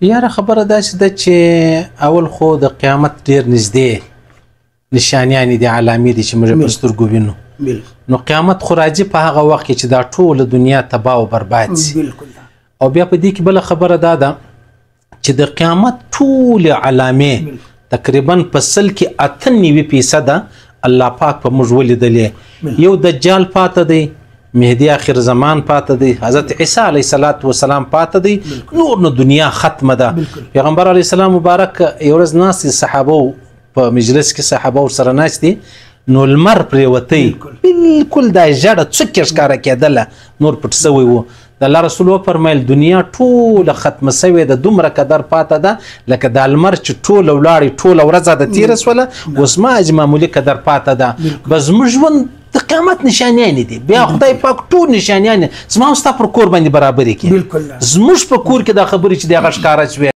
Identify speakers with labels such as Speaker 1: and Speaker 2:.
Speaker 1: یاره خبره داسې ده چې اول خو د قیامت ډېر نږدې نشانیانې دي، علامې دي چې موږ په سترګو وینو. نو قیامت خو راځي په هغه وخت کې چې دا ټوله دنیا تباه او برباد سي. او بیا په دې کې بله خبره دا ده چې د قیامت ټولې علامې تقریبا په 100 کې 98% الله پاک په موږ ولیدلې. یو دجال پاته دی، مهدی آخر زمان پاته دی، حضرت عیسی علیه السلام پاته دی، نور نو دنیا ختمه ده. پیغمبر علیه السلام مبارک یو ورځ ناست صحابه په مجلس کې صحابه ورسره ناست دي، نو لمر پرېوتی بالکل دا ژړه څوکې ښکاره کېدله، نور پټ سوی و. د الله رسول وفرمیل دنیا ټوله ختمه سوې ده، دومره قدر پاته ده لکه دا لمر چې ټوله ولاړې ټوله ورځ د تېره سوله، اوس معمولي قدر پاته ده. بس زموږ ژوند د قیامت نشانیانې دي. بیا خدای پاک ټول نشانیانې زما او ستا پر کور باندې برابرې کړي. زموږ په کور کې دا خبرې چې د هغه ښکاره شوې